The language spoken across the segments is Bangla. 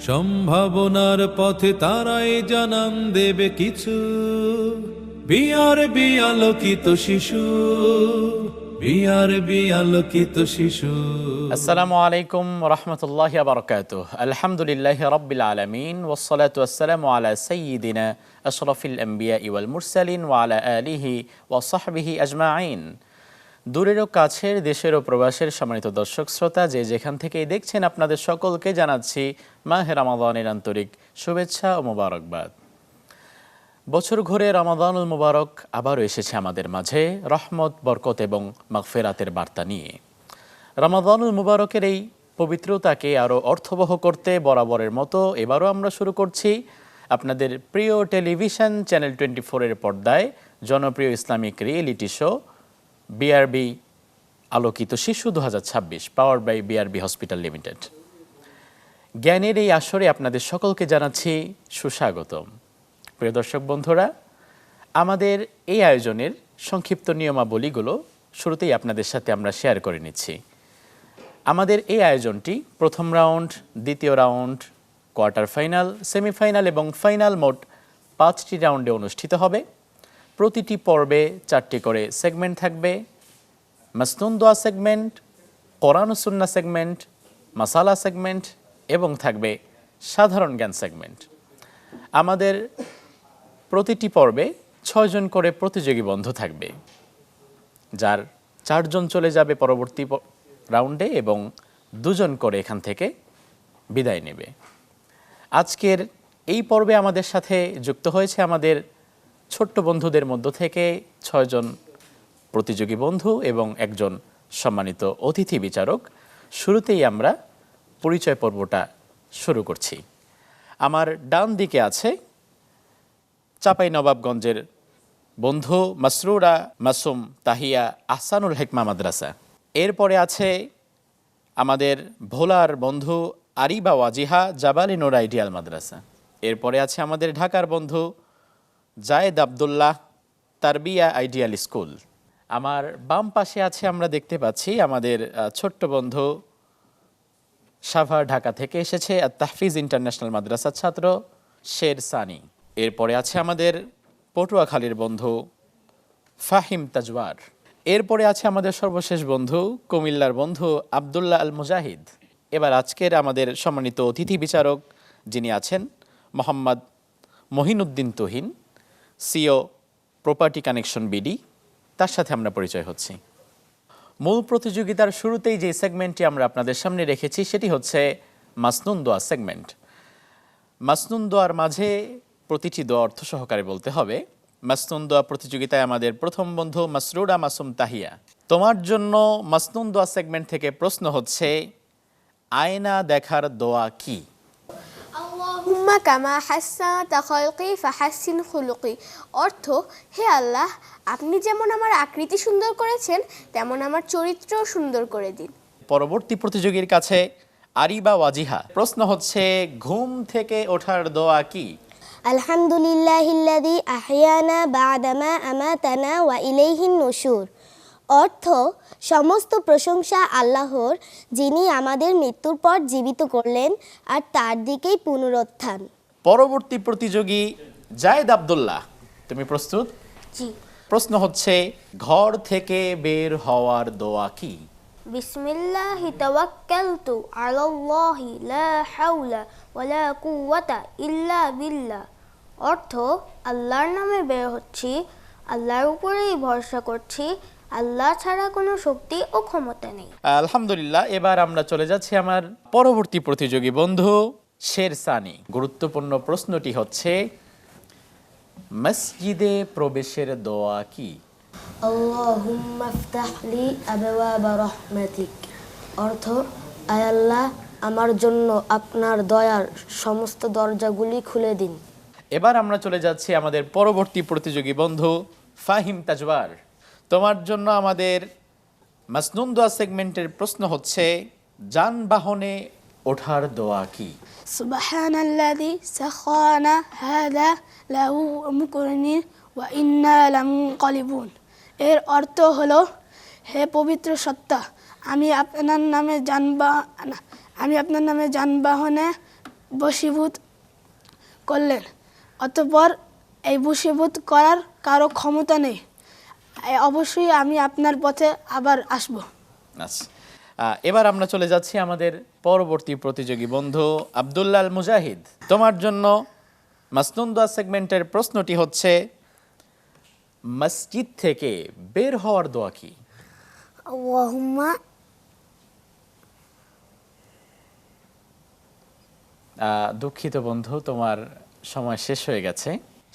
সম্ভাবনার পথে তারাই জানান দেবে কিছু। বিআরবি আলোকিত শিশু, বিআরবি আলোকিত শিশু। আসসালামু আলাইকুম রহমতুল্লাহি ওয়া বারাকাতুহু। আলহামদুলিল্লাহি রাব্বিল আলামিন ওয়াসসালাতু ওয়াসসালামু আলা সাইয়্যিদিনা আশরাফিল আমবিয়া ওয়াল মুরসালিন ওয়া আলা আলিহি ওয়া সাহবিহি আজমাইন। দূরেরও কাছের, দেশের ও প্রবাসের সম্মানিত দর্শক শ্রোতা, যে যেখান থেকেই দেখছেন, আপনাদের সকলকে জানাচ্ছি মাহে রমাদানের আন্তরিক শুভেচ্ছা ও মোবারকবাদ। বছর ঘুরে রমাদানুল মুবারক আবারও এসেছে আমাদের মাঝে রহমত, বরকত এবং মাগফিরাতের বার্তা নিয়ে। রমাদানুল মুবারকের এই পবিত্রতাকে আরও অর্থবহ করতে বরাবরের মতো এবারও আমরা শুরু করছি আপনাদের প্রিয় টেলিভিশন চ্যানেল 24-এর পর্দায় জনপ্রিয় ইসলামিক রিয়েলিটি শো বিআরবি আলোকিত শিশু 2026, power by BRB hospital limited. জ্ঞানের এই আসরে আপনাদের সকলকে জানাচ্ছি সুস্বাগতম। প্রিয় দর্শক বন্ধুরা, আমাদের এই আয়োজনের সংক্ষিপ্ত নিয়মাবলীগুলো শুরুতেই আপনাদের সাথে আমরা শেয়ার করে নিচ্ছি। আমাদের এই আয়োজনটি প্রথম রাউন্ড, দ্বিতীয় রাউন্ড, কোয়ার্টার ফাইনাল, সেমিফাইনাল এবং ফাইনাল মোট 5টি রাউন্ডে অনুষ্ঠিত হবে। প্রতিটি পর্বে 4টি করে সেগমেন্ট থাকবে: মাসনুন দোয়া সেগমেন্ট, কোরআন ও সুন্নাহ সেগমেন্ট, মাসালা সেগমেন্ট এবং থাকবে সাধারণ জ্ঞান সেগমেন্ট। আমাদের প্রতিটি পর্বে 6 জন করে প্রতিযোগী বন্ধু থাকবে, যার 4 জন চলে যাবে পরবর্তী রাউন্ডে এবং 2 জন করে এখান থেকে বিদায় নেবে। আজকের এই পর্বে আমাদের সাথে যুক্ত হয়েছে আমাদের ছোট্ট বন্ধুদের মধ্য থেকে 6 জন প্রতিযোগী বন্ধু এবং একজন সম্মানিত অতিথি বিচারক। শুরুতেই আমরা পরিচয় পর্বটা শুরু করছি। আমার ডান দিকে আছে চাঁপাইনবাবগঞ্জের বন্ধু মাসরুরা মাসুম তাহিয়া আহসানুল হিকমা মাদ্রাসা। এরপরে আছে আমাদের ভোলার বন্ধু আরিবা ওয়াজিহা জাবালি নূর আইডিয়াল মাদ্রাসা। এরপরে আছে আমাদের ঢাকার বন্ধু জায়েদ আবদুল্লাহ তারবিয়া আইডিয়াল স্কুল। আমার বাম পাশে আছে, আমরা দেখতে পাচ্ছি আমাদের ছোট্ট বন্ধু সাভার ঢাকা থেকে এসেছে তাহফিজ ইন্টারন্যাশনাল মাদ্রাসার ছাত্র শের সানি। এরপরে আছে আমাদের পটুয়াখালীর বন্ধু ফাহিম তাজওয়ার। এরপরে আছে আমাদের সর্বশেষ বন্ধু কুমিল্লার বন্ধু আবদুল্লাহ আল মুজাহিদ। এবার আজকের আমাদের সম্মানিত অতিথি বিচারক যিনি আছেন Mohammad Mohiuddin Tuhin, CEO property connection BD, তার সাথে আমরা পরিচয় হচ্ছি। মূল প্রতিযোগিতার শুরুতেই যে সেগমেন্টটি আমরা আপনাদের সামনে রেখেছি সেটি হচ্ছে মাসনুন দোয়া সেগমেন্ট। মাসনুন দোয়ার মাঝে প্রতিটি দোয়া অর্থ সহকারে বলতে হবে। মাসনুন দোয়া প্রতিযোগিতায় আমাদের প্রথম বন্ধু মাসরুরা মাসুম তাহিয়া, তোমার জন্য মাসনুন দোয়া সেগমেন্ট থেকে প্রশ্ন হচ্ছে, আয়না দেখার দোয়া কি? আল্লাহুম্মা কামা হাসসানাতা খালকি ফাহাসসিন খুলুকি। অর্থ, হে আল্লাহ, আপনি যেমন আমার আকৃতি সুন্দর করেছেন তেমন আমার চরিত্রও সুন্দর করে দিন। পরবর্তী প্রতিযোগীর কাছে আরিবা ওয়াজিহা, প্রশ্ন হচ্ছে, ঘুম থেকে ওঠার দোয়া কি? আলহামদুলিল্লাহিল্লাযী আহইয়ানা বা'দামা আমাতানা ওয়া ইলাইহিন নুশুর। অর্থ, সমস্ত প্রশংসা আল্লাহর, যিনি আমাদের মৃত্যুর পর জীবিত করলেন আর তার দিকেই পুনরুত্থান। পরবর্তী প্রতিযোগী জায়েদ আবদুল্লাহ, তুমি প্রস্তুত? জি। প্রশ্ন হচ্ছে, ঘর থেকে বের হওয়ার দোয়া কি? বিসমিল্লাহি তাওয়াক্কালতু আলাল্লাহি লা হাওলা ওয়ালা কুওয়াতা ইল্লা বিল্লাহ। অর্থ, আল্লাহর নামে বের হচ্ছি, আল্লাহর উপরেই ভরসা করছি, আল্লাহ ছাড়া কোনো শক্তি ও ক্ষমতা নেই। আলহামদুলিল্লাহ। এবার আমরা চলে যাচ্ছি আমার পরবর্তী প্রতিযোগী বন্ধু শের সানি। গুরুত্বপূর্ণ প্রশ্নটি হচ্ছে, মসজিদে প্রবেশের দোয়া কি? আল্লাহুম্মা ইফতাহ লি আবওয়াবা রাহমাতিক। অর্থ, আয় আল্লাহ, আমার জন্য আপনার দয়ার সমস্ত দরজাগুলি খুলে দিন। এবার আমরা চলে যাচ্ছি আমাদের পরবর্তী প্রতিযোগী বন্ধু ফাহিম তাজওয়ার। তোমার জন্য আমাদের মাসনুন দোয়া সেগমেন্টের প্রশ্ন হচ্ছে, যানবাহনে ওঠার দোয়া কি? সুবহানাল্লাযী সাখারানা হাযা লাহু মুকরিনিন ওয়া ইন্না লামুনকালিবুন। এর অর্থ হলো, হে পবিত্র সত্তা, আমি আপনার নামে যানবাহনে বশীভূত করলেন, অতঃপর এই বশীভূত করার কারো ক্ষমতা নেই। অবশ্যই আমি আপনার পথে আবার আসব। আচ্ছা, এবার আমরা চলে যাচ্ছি আমাদের পরবর্তী প্রতিযোগী বন্ধু আব্দুল্লাহ আল মুজাহিদ। তোমার জন্য মাসনুন দোয়া সেগমেন্টের প্রশ্নটি হচ্ছে, মসজিদ থেকে বের হওয়ার দোয়া কি? আল্লাহুম্মা দুঃখিত বন্ধু, তোমার সময় শেষ হয়ে গেছে।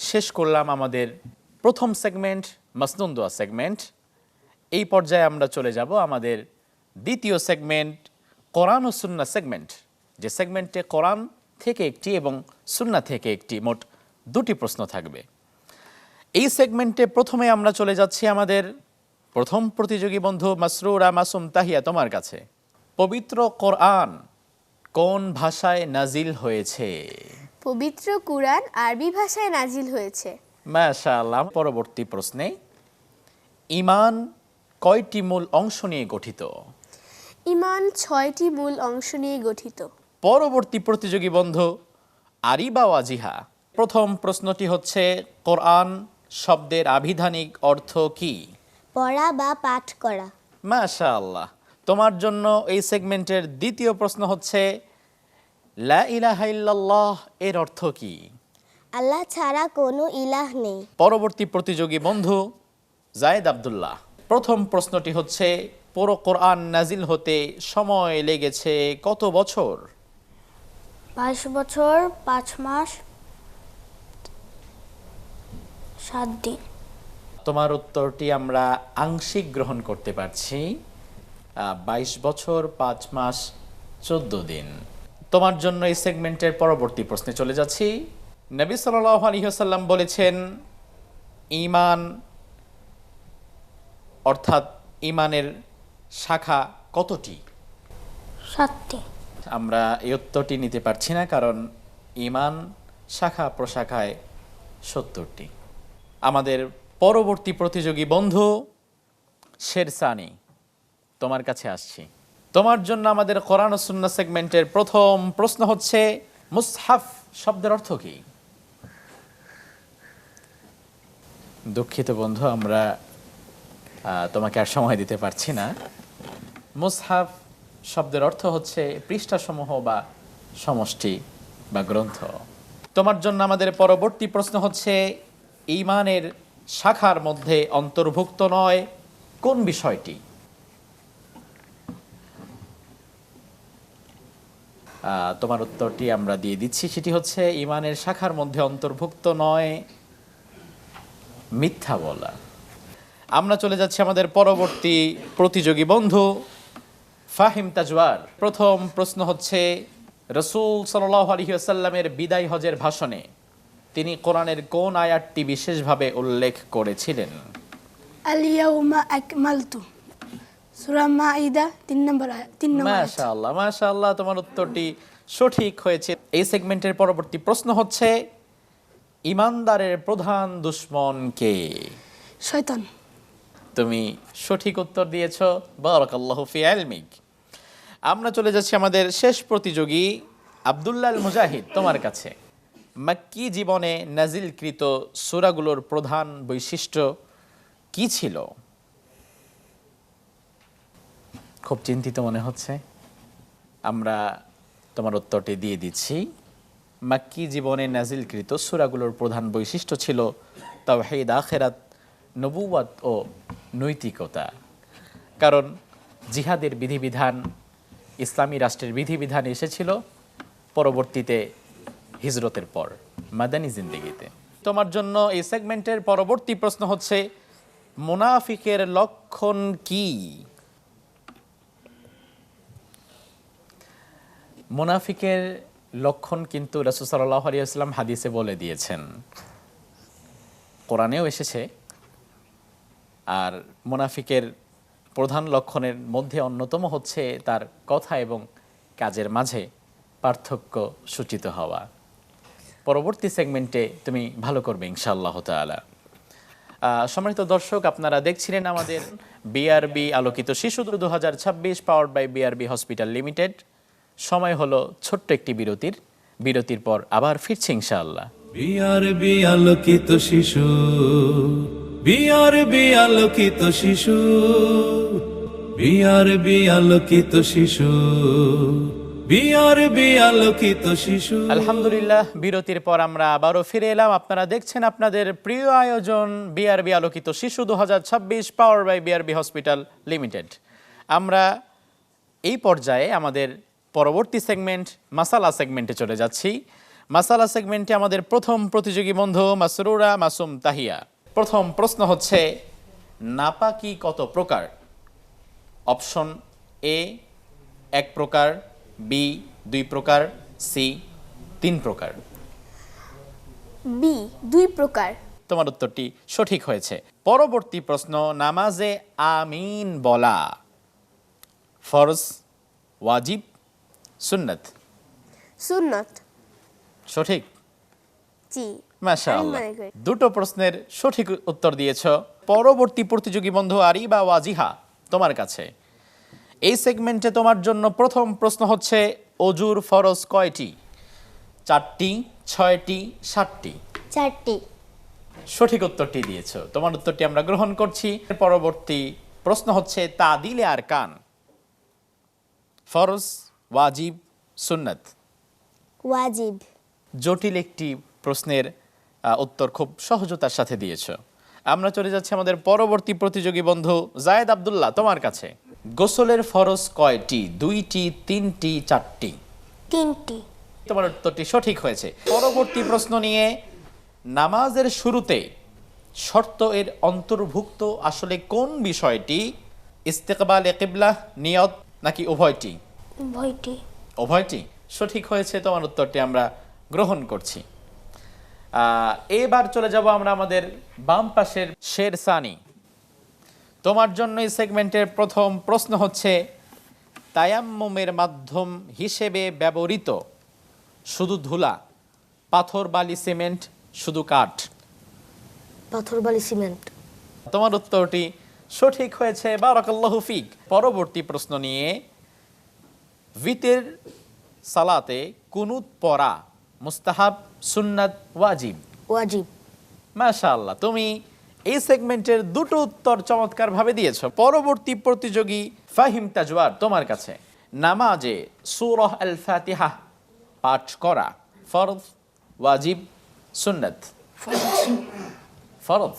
শেষ করলাম আমাদের প্রথম সেগমেন্ট, মাসনুন দোয়া সেগমেন্ট। এই পর্যায়ে আমরা চলে যাব আমাদের দ্বিতীয় সেগমেন্ট, কোরআন ও সুন্নাহ সেগমেন্ট, যে সেগমেন্টে কোরআন থেকে একটি এবং সুন্নাহ থেকে একটি, মোট দুটি প্রশ্ন থাকবে। এই সেগমেন্টে প্রথমে আমরা চলে যাচ্ছি আমাদের প্রথম প্রতিযোগী বন্ধু মাসরুরা মাসুম তাহিয়া, তোমার কাছে। পবিত্র কোরআন কোন ভাষায় নাজিল হয়েছে? পবিত্র কুরআন আরবি ভাষায় নাজিল হয়েছে। মাশাআল্লাহ। পরবর্তী প্রশ্নে, ঈমান কয়টি মূল অংশ নিয়ে গঠিত? ঈমান 6টি মূল অংশ নিয়ে গঠিত। পরবর্তী প্রতিযোগী বন্ধু আরিবা ওয়াজিহা, প্রথম প্রশ্নটি হচ্ছে, কোরআন শব্দের আভিধানিক অর্থ কি? পড়া বা পাঠ করা। মাশাআল্লাহ। তোমার জন্য এই সেগমেন্টের দ্বিতীয় প্রশ্ন হচ্ছে, লা ইলাহা ইল্লাল্লাহ এর অর্থ কি? আল্লাহ ছাড়া কোনো ইলাহ নেই। পরবর্তী প্রতিযোগী বন্ধু জায়েদ আব্দুল্লাহ, প্রথম প্রশ্নটি হচ্ছে, পুরো কোরআন নাজিল হতে সময় লেগেছে কত বছর? 22 বছর 5 মাস 7 দিন। তোমার উত্তরটি আমরা আংশিক গ্রহণ করতে পারছি, 22 বছর 5 মাস 14 দিন। তোমার জন্য এই সেগমেন্টের পরবর্তী প্রশ্নে চলে যাচ্ছি। নবী সাল্লাল্লাহু আলাইহি ওয়াসাল্লাম বলেছেন, ঈমান অর্থাৎ ঈমানের শাখা কতটি? 7টি। আমরা এই উত্তরটি নিতে পারছি না, কারণ ঈমান শাখা প্রশাখায় 70টি। আমাদের পরবর্তী প্রতিযোগী বন্ধু শেরসানি, তোমার কাছে আসছি। তোমার জন্য আমাদের কোরআন ও সুন্নাহ সেগমেন্টের প্রথম প্রশ্ন হচ্ছে, মুসহাফ শব্দের অর্থ কি? দুঃখিত বন্ধু, আমরা তোমাকে আর সময় দিতে পারছি না। মুসহাফ শব্দের অর্থ হচ্ছে পৃষ্ঠাসমূহ বা সমষ্টি বা গ্রন্থ। তোমার জন্য আমাদের পরবর্তী প্রশ্ন হচ্ছে, ঈমানের শাখার মধ্যে অন্তর্ভুক্ত নয় কোন বিষয়টি? তোমার উত্তরটি আমরা দিয়ে দিচ্ছি, সেটি হচ্ছে, ঈমানের শাখার মধ্যে অন্তর্ভুক্ত নয় মিথ্যা বলা। আমরা চলে যাচ্ছি আমাদের পরবর্তী প্রতিযোগী বন্ধু ফাহিম তাজওয়ার। প্রথম প্রশ্ন হচ্ছে, রাসূল সাল্লাল্লাহু আলাইহি ওয়াসাল্লামের বিদায় হজের ভাষণে তিনি কোরআনের কোন আয়াতটি বিশেষভাবে উল্লেখ করেছিলেন? আল ইয়াউমা আকমালতু, সূরা মাইদা 3 নম্বর আয়াত। মাশাআল্লাহ, মাশাআল্লাহ, তোমার উত্তরটি সঠিক হয়েছে। এই সেগমেন্টের পরবর্তী প্রশ্ন হচ্ছে, ঈমানদারের প্রধান দুশমন কে? শয়তান। তুমি সঠিক উত্তর দিয়েছ, বারাকাল্লাহু ফি ইলমিক। আমরা চলে যাচ্ছি আমাদের শেষ প্রতিযোগী আব্দুল্লাহ আল মুজাহিদ, তোমার কাছে। মক্কি জীবনে নাজিলকৃত সূরাগুলোর প্রধান বৈশিষ্ট্য কি ছিল? খুব চিন্তিত মনে হচ্ছে। আমরা তোমার উত্তরটি দিয়ে দিচ্ছি। মক্কি জীবনে নাজিলকৃত সূরাগুলোর প্রধান বৈশিষ্ট্য ছিল তাওহীদ, আখিরাত, নবুওয়াত ও নৈতিকতা। কারণ জিহাদের বিধিবিধান, ইসলামী রাষ্ট্রের বিধিবিধান এসেছিল পরবর্তীতে হিজরতের পর মাদানী জিন্দেগিতে। তোমার জন্য এই সেগমেন্টের পরবর্তী প্রশ্ন হচ্ছে, মুনাফিকের লক্ষণ কি? মুনাফিকের লক্ষণ কিন্তু রাসূল সাল্লাল্লাহু আলাইহি ওয়াসাল্লাম হাদিসে বলে দিয়েছেন, কোরআনেও এসেছে। আর মুনাফিকের প্রধান লক্ষণের মধ্যে অন্যতম হচ্ছে তার কথা এবং কাজের মাঝে পার্থক্য সূচিত হওয়া। পরবর্তী সেগমেন্টে তুমি ভালো করবে ইনশাআল্লাহ তাআলা। সম্মানিত দর্শক, আপনারা দেখছিলেন আমাদের বিআরবি আলোকিত শিশু 2026 powered by BRB hospital limited. সময় হলো ছোট্ট একটি বিরতির। বিরতির পর আবার ফিরছি ইনশাআল্লাহ। বিআরবি আলোকিত শিশু, বিআরবি আলোকিত শিশু, বিআরবি আলোকিত শিশু, বিআরবি আলোকিত শিশু। আলহামদুলিল্লাহ, বিরতির পর আমরা আবারও ফিরে এলাম। আপনারা দেখছেন আপনাদের প্রিয় আয়োজন বিআরবি আলোকিত শিশু 2026, power by BRB hospital limited. আমরা এই পর্যায়ে আমাদের পরবর্তী সেগমেন্ট মাসালা সেগমেন্টে চলে যাচ্ছি। মাসালা সেগমেন্টে আমাদের প্রথম প্রতিযোগী বন্ধু মাসরুরা মাসুম তাহিয়া। প্রথম প্রশ্ন হচ্ছে, নাপাকি কত প্রকার? অপশন এ 1 প্রকার, বি 2 প্রকার, সি 3 প্রকার। বি 2 প্রকার। তোমার উত্তরটি সঠিক হয়েছে। পরবর্তী প্রশ্ন, নামাজে আমিন বলা ফরজ, ওয়াজিব, সুন্নাত? সুন্নত। সঠিক, জি। মাশাআল্লাহ। আমি মনে করি। দুটো প্রশ্নের সঠিক উত্তর দিয়েছ। পরবর্তী প্রতিযোগী বন্ধু আরিবা ওয়াজিহা, তোমার কাছে এই সেগমেন্টে তোমার জন্য প্রথম প্রশ্ন হচ্ছে, অজুর ফরজ কয়টি? 4টি, 6টি, 7টি? 4টি। সঠিক উত্তরটি দিয়েছ, তোমার উত্তরটি আমরা গ্রহণ করছি। পরবর্তী প্রশ্ন হচ্ছে, তাদিলে আর কান ফরজ, ওয়াজিব, সুন্নাত? ওয়াজিব। জটিল একটি প্রশ্নের উত্তর খুব সহজতার সাথে দিয়েছ। আমরা চলে যাচ্ছি আমাদের পরবর্তী প্রতিযোগী বন্ধু জায়েদ আব্দুল্লাহ, তোমার কাছে গোসলের ফরজ কয়টি? 2টি, 3টি, 4টি? 3টি। তোমার উত্তরটি সঠিক হয়েছে। পরবর্তী প্রশ্ন নিয়ে, নামাজের শুরুতে শর্ত এর অন্তর্ভুক্ত আসলে কোন বিষয়টি? ইস্তেকবালে কিবলা, নিয়ত, নাকি উভয়টি? উভয়টি। উভয়টি সঠিক হয়েছে, তোমার উত্তরটি আমরা গ্রহণ করছি। এবার চলে যাব আমরা আমাদের বাম পাশের শেরসানি। তোমার জন্য এই সেগমেন্টের প্রথম প্রশ্ন হচ্ছে, তায়াম্মুমের মাধ্যম হিসেবে ব্যবহৃত শুধু ধুলা, পাথর, বালি, সিমেন্ট, শুধু কাঠ? পাথর, বালি, সিমেন্ট। তোমার উত্তরটি সঠিক হয়েছে, বারাকাল্লাহু ফিক। পরবর্তী প্রশ্ন নিয়ে, ভিতর সালাতে কুনুত পড়া মুস্তাহাব, সুন্নাত, ওয়াজিব? ওয়াজিব। মাশাআল্লাহ, তুমি এই সেগমেন্টের দুটো উত্তর চমৎকার ভাবে দিয়েছো। পরবর্তী প্রতিযোগী ফাহিম তাজওয়ার, তোমার কাছে নামাজে সূরা আল ফাতিহা পাঠ করা ফরজ, ওয়াজিব, সুন্নাত? ফরজ।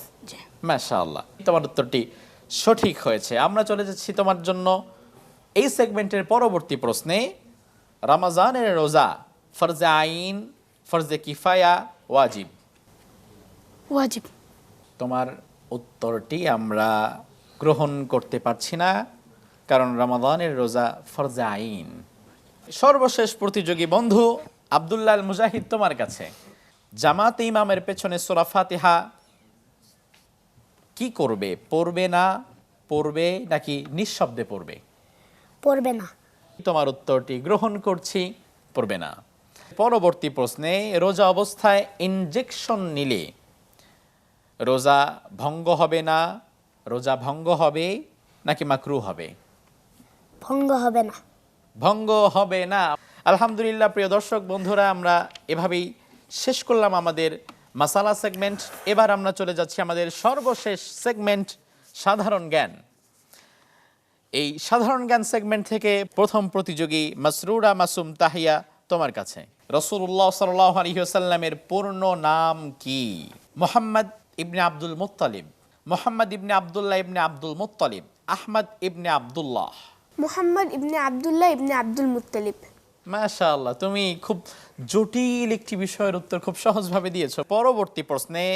মাশাআল্লাহ, তোমার উত্তরটি সঠিক হয়েছে। আমরা চলে যাচ্ছি তোমার জন্য এই সেগমেন্টের পরবর্তী প্রশ্নে, রমজানের রোজা ফরজে আইন, ফরজে কিফায়া, ওয়াজিব? ওয়াজিব। তোমার উত্তরটি আমরা গ্রহণ করতে পারছি না, কারণ রমাদানের রোজা ফরজে আইন। সর্বশেষ প্রতিযোগী বন্ধু আব্দুল্লাহ আল মুজাহিদ, তোমার কাছে জামাতে ইমামের পেছনে সূরা ফাতিহা কি করবে? পড়বে না পড়বে, নাকি নিঃশব্দে পড়বে? পড়বে না। তোমার উত্তরটি গ্রহণ করছি, পড়বে না। পরবর্তী প্রশ্নে, রোজা অবস্থায় ইনজেকশন নিলে রোজা ভঙ্গ হবে না, রোজা ভঙ্গ হবে, নাকি মাকরু হবে? ভঙ্গ হবে না। ভঙ্গ হবে না। আলহামদুলিল্লাহ, প্রিয় দর্শক বন্ধুরা, আমরা এভাবেই শেষ করলাম আমাদের মাসালা সেগমেন্ট। এবার আমরা চলে যাচ্ছি আমাদের সর্বশেষ সেগমেন্ট, সাধারণ জ্ঞান। এই সাধারণ জ্ঞান সেগমেন্ট থেকে প্রথম প্রতিযোগী মাসরুরা মাসুম তাহিয়া, তোমার কাছে রাসূলুল্লাহ সাল্লাল্লাহু আলাইহি ওয়াসাল্লামের পূর্ণ নাম কি? মুহাম্মদ ইবনে আব্দুল মুত্তালিব, মুহাম্মদ ইবনে আব্দুল্লাহ ইবনে আব্দুল মুত্তালিব, আহমদ ইবনে আব্দুল্লাহ? মুহাম্মদ ইবনে আব্দুল্লাহ ইবনে আব্দুল মুত্তালিব। মাশাআল্লাহ, তুমি খুব জটিল একটি বিষয়ের উত্তর খুব সহজভাবে দিয়েছো। পরবর্তী প্রশ্নে,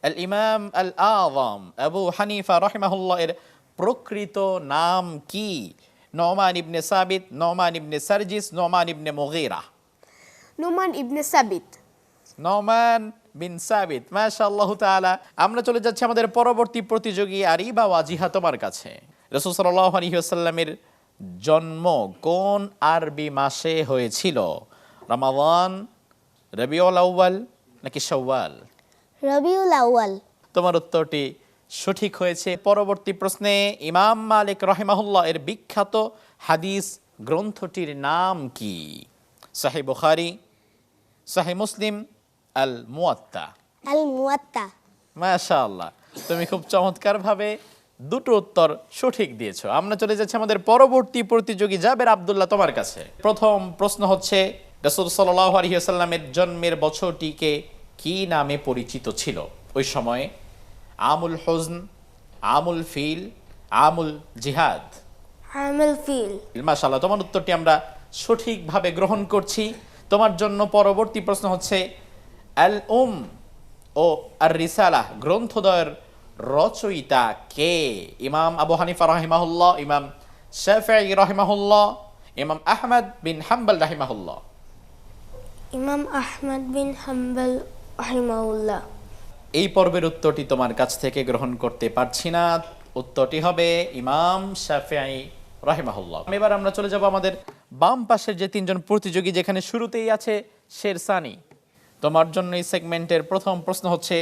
আল ইমাম আল আযম আবু হানিফা রাহিমাহুল্লাহ এর প্রকৃত নাম কি? নোমান ইবনে সাবিত, নোমান ইবনে সারজিস, নোমান ইবনে মুগীরা? নোমান ইবনে সাবিত। নোমান বিন সাবিত। মাশাআল্লাহু তাআলা। আমরা চলে যাচ্ছি আমাদের পরবর্তী প্রতিযোগী আরিবা ওয়াজিহা, তোমার কাছে রাসূল সাল্লাল্লাহু আলাইহি ওয়াসাল্লামের জন্ম কোন আরবি মাসে হয়েছিল? রমাদান, রবিউল আউয়াল, নাকি শাওয়াল? রবিউল আউয়াল। তোমার উত্তরটি সঠিক হয়েছে। পরবর্তী প্রশ্নে, ইমাম মালিক রাহিমাহুল্লাহ এর বিখ্যাত হাদিস গ্রন্থটির নাম কি? সহিহ বুখারী, সাহিহ মুসলিম, আল মুয়াত্তা। আল মুয়াত্তা। মাশাআল্লাহ, তুমি খুব চমৎকারভাবে দুটো উত্তর সঠিক দিয়েছো। আমরা চলে যাচ্ছি আমাদের পরবর্তী প্রতিযোগী জাবের আব্দুল্লাহ তোমার কাছে। প্রথম প্রশ্ন হচ্ছে, রাসূল সাল্লাল্লাহু আলাইহি ওয়াসাল্লামের জন্মের বছরটিকে কি নামে পরিচিত ছিল ওই সময়ে? আমুল হুজন, আমুল ফিল, আমুল জিহাদ। আমুল ফিল। মাশাআল্লাহ, তোমার উত্তরটি আমরা সঠিকভাবে গ্রহণ করছি। তোমার জন্য পরবর্তী প্রশ্ন হচ্ছে, আল ও আর রিসালা গ্রন্থদ্বয়ের রচয়িতা কে? ইমাম আবু হানিফা রাহিমাহুল্লাহ, ইমাম শাফিঈ রাহিমাহুল্লাহ, ইমাম আহমদ বিন হাম্বল রাহিমাহুল্লাহ। ইমাম আহমদ বিন হাম্বল রাহিমাহুল্লাহ। এই পর্বের উত্তরটি তোমার কাছ থেকে গ্রহণ করতে পারছি না। উত্তরটি হবে ইমাম শাফিঈ রাহিমাহুল্লাহ। এবার আমরা চলে যাব আমাদের বাম পাশের যে তিনজন প্রতিযোগী, যেখানে শুরুতেই আছে শেরসানি। তোমার জন্য এই সেগমেন্টের প্রথম প্রশ্ন হচ্ছে,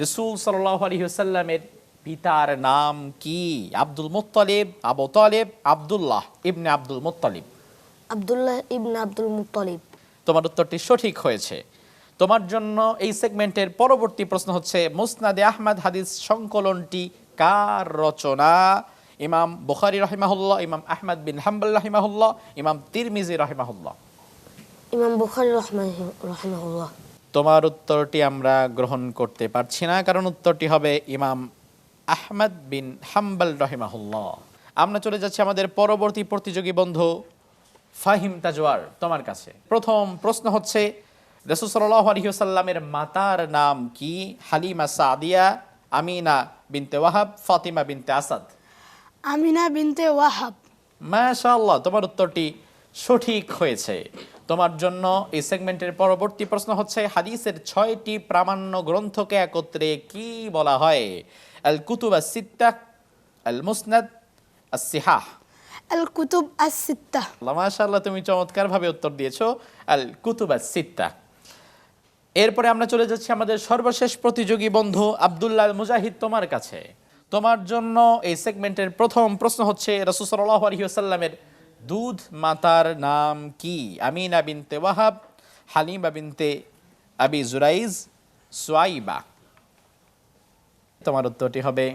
রাসূল সাল্লাল্লাহু আলাইহি ওয়াসাল্লামের পিতার নাম কি? আব্দুল মুত্তালিব, আবু তালিব, আব্দুল্লাহ ইবনে আব্দুল মুত্তালিব। আব্দুল্লাহ ইবনে আব্দুল মুত্তালিব। তোমার উত্তরটি সঠিক হয়েছে। তোমার জন্য এই সেগমেন্টের পরবর্তী প্রশ্ন হচ্ছে, মুসনাদে আহমদ হাদিস সংকলনটি কার রচনা? ইমাম বুখারী রাহিমাহুল্লাহ, ইমাম আহমদ বিন হাম্বল রাহিমাহুল্লাহ, ইমাম তিরমিজি রাহিমাহুল্লাহ। ইমাম বুখারী রাহিমাহুল্লাহ। তোমার উত্তরটি আমরা গ্রহণ করতে পারছি না, কারণ উত্তরটি হবে ইমাম আহমদ বিন হাম্বল রাহিমাহুল্লাহ। আমরা চলে যাচ্ছি আমাদের পরবর্তী প্রতিযোগী বন্ধু ফাহিম তাজওয়ার তোমার কাছে। প্রথম প্রশ্ন হচ্ছে, রাসূল সাল্লাল্লাহু আলাইহি ওয়াসাল্লামের মাতার নাম কি? হালিমা সাদিয়া, আমিনা বিনতে ওয়াহাব, ফাতিমা বিনতে আসাদ। আমিনা বিনতে ওয়াহাব। মাশাআল্লাহ, তোমার উত্তরটি সঠিক হয়েছে। তোমার জন্য এই সেগমেন্টের পরবর্তী প্রশ্ন হচ্ছে, হাদিসের 6টি প্রামাণ্য গ্রন্থকে একত্রে কি বলা হয়? আল কুতুব আস-সিত্তা, আল মুসনাদ, আস-সিহাহ। আল কুতুব আস-সিত্তা। মাশাআল্লাহ, তুমি চমৎকারভাবে উত্তর দিয়েছো, আল কুতুব আস-সিত্তা। এরপরে আমরা চলে যাচ্ছি আমাদের সর্বশেষ প্রতিযোগী বন্ধু আব্দুল্লাহ আল মুজাহিদ তোমার কাছে। তোমার জন্য এই সেগমেন্টের প্রথম প্রশ্ন হচ্ছে, রাসূল সাল্লাল্লাহু আলাইহি ওয়াসাল্লামের দুধ মাতার নাম কি? আমিনা বিনতে ওয়াহাব, হালিমা বিনতে আবি জুরাইজ, সুয়াইবা। তোমার উত্তরটি হবে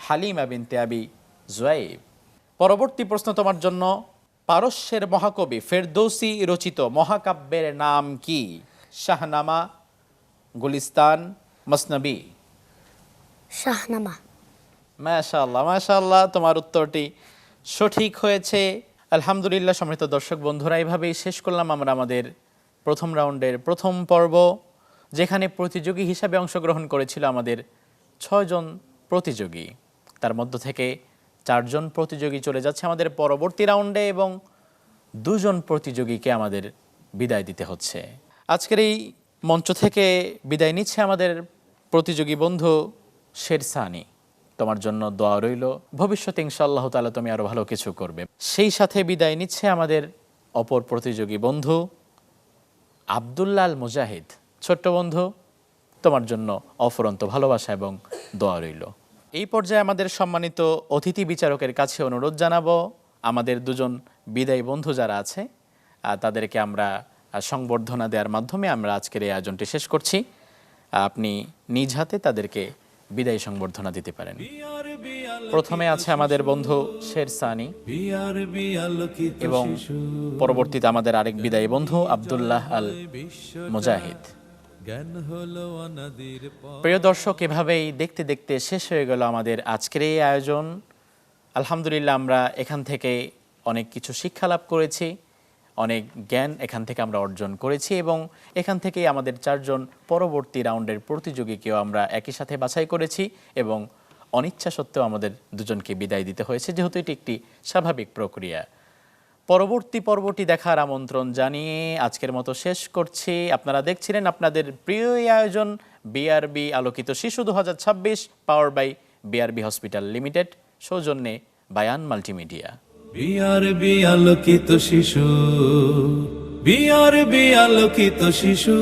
হালিমা বিনতে আবি জুয়াইব। পরবর্তী প্রশ্ন তোমার জন্য, পারস্যের মহাকবি ফেরদৌসি রচিত মহাকাব্যের নাম কি? শাহনামা, গুলিস্তান, মসনবী। শাহনামা। মাশাআল্লাহ, মাশাআল্লাহ, তোমার উত্তরটি সঠিক হয়েছে। আলহামদুলিল্লাহ। সম্মানিত দর্শক বন্ধুরা, এইভাবেই শেষ করলাম আমরা আমাদের প্রথম রাউন্ডের প্রথম পর্ব, যেখানে প্রতিযোগী হিসাবে অংশগ্রহণ করেছিল আমাদের 6 জন প্রতিযোগী। তার মধ্য থেকে 4 জন প্রতিযোগী চলে যাচ্ছে আমাদের পরবর্তী রাউন্ডে এবং 2 জন প্রতিযোগীকে আমাদের বিদায় দিতে হচ্ছে। আজকের এই মঞ্চ থেকে বিদায় নিচ্ছে আমাদের প্রতিযোগী বন্ধু শেরসানি। তোমার জন্য দোয়া রইল, ভবিষ্যতে ইনশাআল্লাহ তাআলা তুমি আরো ভালো কিছু করবে। সেই সাথে বিদায় নিচ্ছে আমাদের অপর প্রতিযোগী বন্ধু আব্দুল্লাহ আল মুজাহিদ। ছোট্ট বন্ধু, তোমার জন্য অফুরন্ত ভালোবাসা এবং দোয়া রইল। এই পর্যায়ে আমাদের সম্মানিত অতিথি বিচারকের কাছে অনুরোধ জানাবো, আমাদের 2 জন বিদায়ী বন্ধু যারা আছে তাদেরকে আমরা সংবর্ধনা দেওয়ার মাধ্যমে আমরা আজকের এই আয়োজনটি শেষ করছি। আপনি নিজ হাতে তাদেরকে বিদায়ী সংবর্ধনা দিতে পারেন। প্রথমে আছে আমাদের বন্ধু শেরসানি এবং পরবর্তীতে আমাদের আরেক বিদায়ী বন্ধু আব্দুল্লাহ আল মুজাহিদ। প্রিয় দর্শক, এভাবেই দেখতে দেখতে শেষ হয়ে গেল আমাদের আজকের এই আয়োজন। আলহামদুলিল্লাহ, আমরা এখান থেকে অনেক কিছু শিক্ষা লাভ করেছি, অনেক জ্ঞান এখান থেকে আমরা অর্জন করেছি এবং এখান থেকেই আমাদের 4 জন পরবর্তী রাউন্ডের প্রতিযোগীকেও আমরা একই সাথে বাছাই করেছি এবং অনিচ্ছা সত্ত্বেও আমাদের 2 জনকে বিদায় দিতে হয়েছে, যেহেতু এটি একটি স্বাভাবিক প্রক্রিয়া। পরবর্তী পর্বটি দেখার আমন্ত্রণ জানিয়ে আজকের মতো শেষ করছি। আপনারা দেখছিলেন আপনাদের প্রিয় এই আয়োজন বিআরবি আলোকিত শিশু 2026, power by BRB hospital limited, সৌজন্যে বায়ান মাল্টিমিডিয়া। বিআরবি আলোকিত শিশু, বিআরবি আলোকিত শিশু।